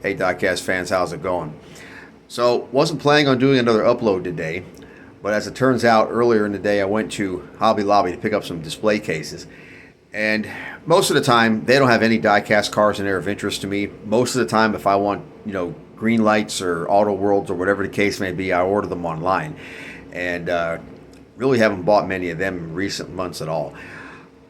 Hey diecast fans, how's it going? So wasn't planning on doing another upload today, but as it turns out, earlier in the day I went to Hobby Lobby to pick up some display cases, and most of the time they don't have any diecast cars in there of interest to me. Most of the time, if I want, green lights or auto worlds or whatever the case may be, I order them online, and really haven't bought many of them in recent months at all.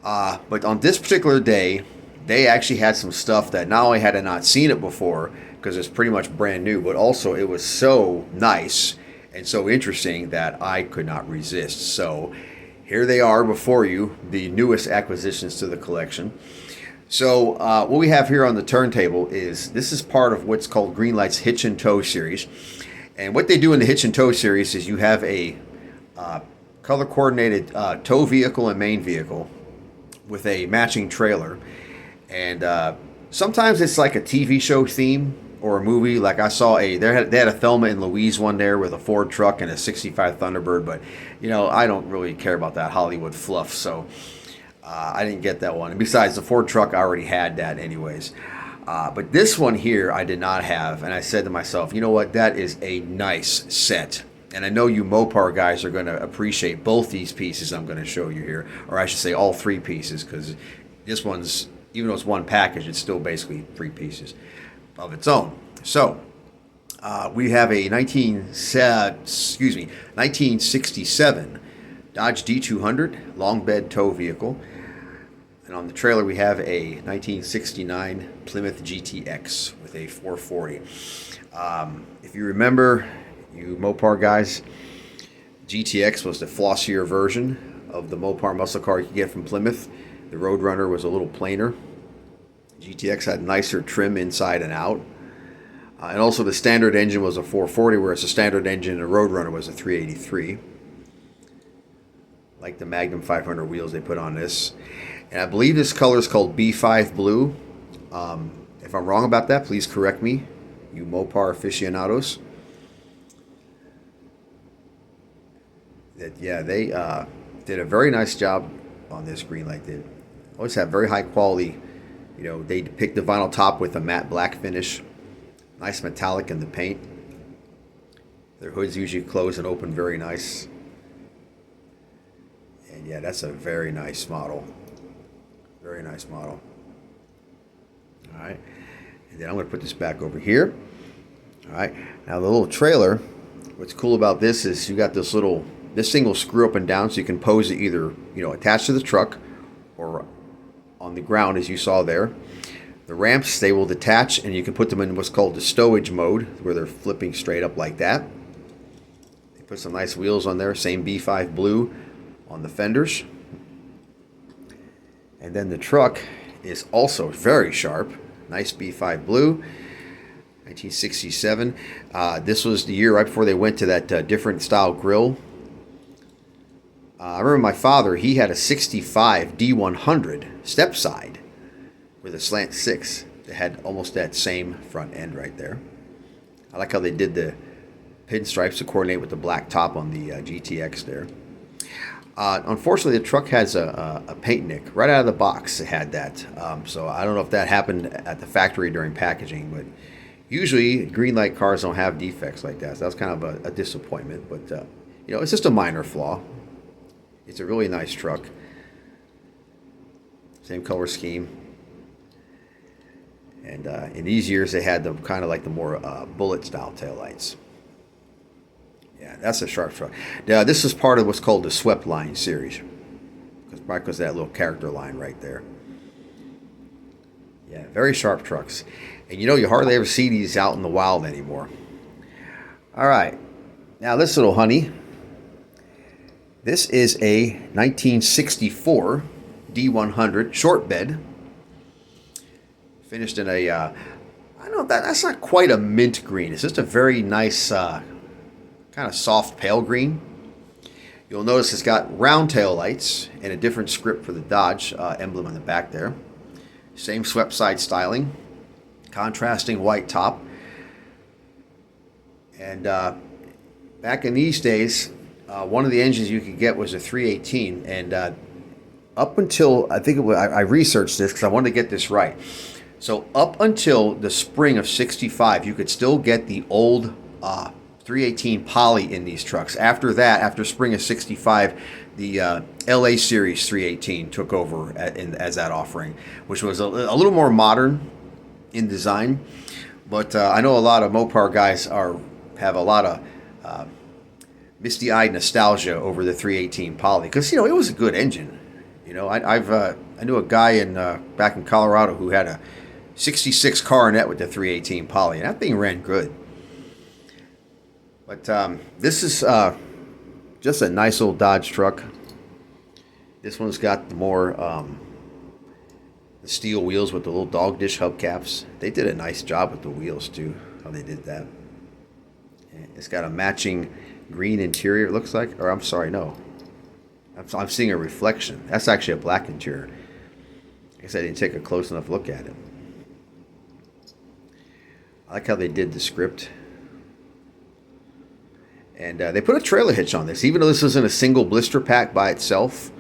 But on this particular day, they actually had some stuff that not only had I not seen it before, because it's pretty much brand new, but also it was so nice and so interesting that I could not resist. So here they are before you, the newest acquisitions to the collection. So what we have here on the turntable is, this is part of what's called Greenlight's Hitch and Tow series. And what they do in the Hitch and Tow series is you have a color coordinated tow vehicle and main vehicle with a matching trailer. And sometimes it's like a TV show theme or a movie. Like I saw they had a Thelma and Louise one there with a Ford truck and a 65 Thunderbird. But, I don't really care about that Hollywood fluff. So I didn't get that one. And besides, the Ford truck, I already had that anyways. But this one here, I did not have. And I said to myself, you know what? That is a nice set. And I know you Mopar guys are going to appreciate both these pieces I'm going to show you here. Or I should say all three pieces, because this one's, even though it's one package, it's still basically three pieces of its own. So we have a 1967 Dodge D200 long bed tow vehicle. And on the trailer we have a 1969 Plymouth GTX with a 440. If you remember, you Mopar guys, GTX was the flossier version of the Mopar muscle car you could get from Plymouth. The Roadrunner was a little plainer. GTX had nicer trim inside and out. And also the standard engine was a 440, whereas the standard engine in the Roadrunner was a 383. Like the Magnum 500 wheels they put on this. And I believe this color is called B5 Blue. If I'm wrong about that, please correct me, you Mopar aficionados. They did a very nice job on this. Greenlight did. Always have very high quality. They depict the vinyl top with a matte black finish. Nice metallic in the paint. Their hoods usually close and open very nice. And yeah, that's a very nice model. Very nice model. All right. And then I'm going to put this back over here. All right. Now the little trailer, what's cool about this is you got this thing will screw up and down, so you can pose it either, attached to the truck or on the ground, as you saw there. The ramps, they will detach, and you can put them in what's called the stowage mode, where they're flipping straight up like that. They put some nice wheels on there, same B5 Blue on the fenders. And then the truck is also very sharp. Nice B5 Blue, 1967. This was the year right before they went to that different style grille. I remember my father, he had a 65 D100 step side with a slant 6 that had almost that same front end right there. I like how they did the pinstripes to coordinate with the black top on the GTX there. Unfortunately, the truck has a paint nick right out of the box. It had that. So I don't know if that happened at the factory during packaging, but usually Greenlight cars don't have defects like that. So that was kind of a disappointment, but it's just a minor flaw. It's a really nice truck. Same color scheme. And in these years, they had the kind of like the more bullet style taillights. Yeah, that's a sharp truck. Now, this is part of what's called the Swept Line series. Because of that little character line right there. Yeah, very sharp trucks. And you hardly ever see these out in the wild anymore. All right. Now, this little honey. This is a 1964 D100 short bed. Finished in a, I don't know, that's not quite a mint green. It's just a very nice, kind of soft pale green. You'll notice it's got round tail lights and a different script for the Dodge emblem on the back there. Same swept side styling. Contrasting white top. And back in these days, one of the engines you could get was a 318, and up until I think I researched this because I wanted to get this right. So up until the spring of '65, you could still get the old 318 poly in these trucks. After that, after spring of '65, the LA Series 318 took over as that offering, which was a little more modern in design. But I know a lot of Mopar guys have a lot of misty-eyed nostalgia over the 318 poly because it was a good engine. I knew a guy back in Colorado who had a '66 Coronet with the 318 poly, and that thing ran good. But this is just a nice old Dodge truck. This one's got the more the steel wheels with the little dog dish hubcaps. They did a nice job with the wheels too, how they did that. It's got a matching green interior, it looks like. Or I'm sorry, no. I'm seeing a reflection. That's actually a black interior. I guess I didn't take a close enough look at it. I like how they did the script. And they put a trailer hitch on this. Even though this isn't a single blister pack by itself,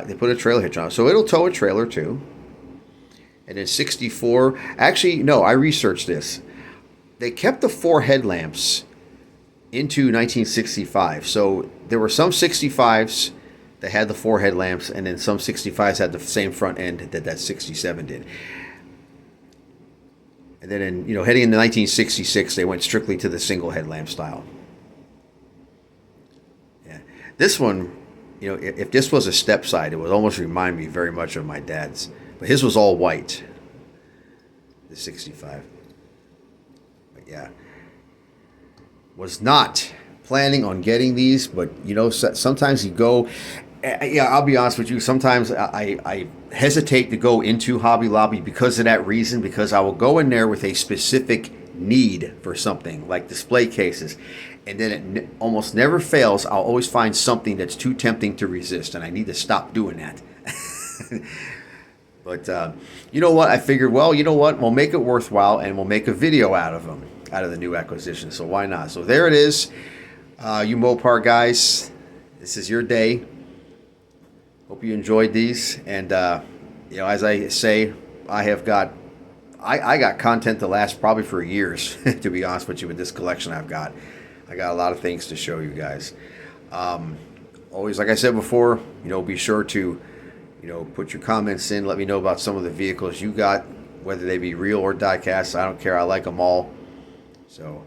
they put a trailer hitch on it. So it'll tow a trailer too. And in '64, actually, no, I researched this. They kept the 4 headlamps into 1965. So there were some 65s that had the 4 headlamps, and then some 65s had the same front end that 67 did. And then heading into 1966, they went strictly to the single headlamp style. Yeah. This one, if this was a step side, it would almost remind me very much of my dad's. But his was all white, the 65. But yeah, was not planning on getting these, but sometimes you go. Yeah, I'll be honest with you. Sometimes I hesitate to go into Hobby Lobby because of that reason, because I will go in there with a specific need for something like display cases, and then it almost never fails. I'll always find something that's too tempting to resist, and I need to stop doing that. But you know what? I figured, well, you know what? We'll make it worthwhile, and we'll make a video out of them, out of the new acquisition. So why not? So there it is. You Mopar guys, this is your day. Hope you enjoyed these. And, as I say, I got content to last probably for years, to be honest with you, with this collection I've got. I got a lot of things to show you guys. Always, like I said before, be sure to put your comments in. Let me know about some of the vehicles you got, whether they be real or diecast. I don't care. I like them all. So,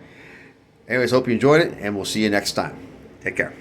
anyways, hope you enjoyed it, and we'll see you next time. Take care.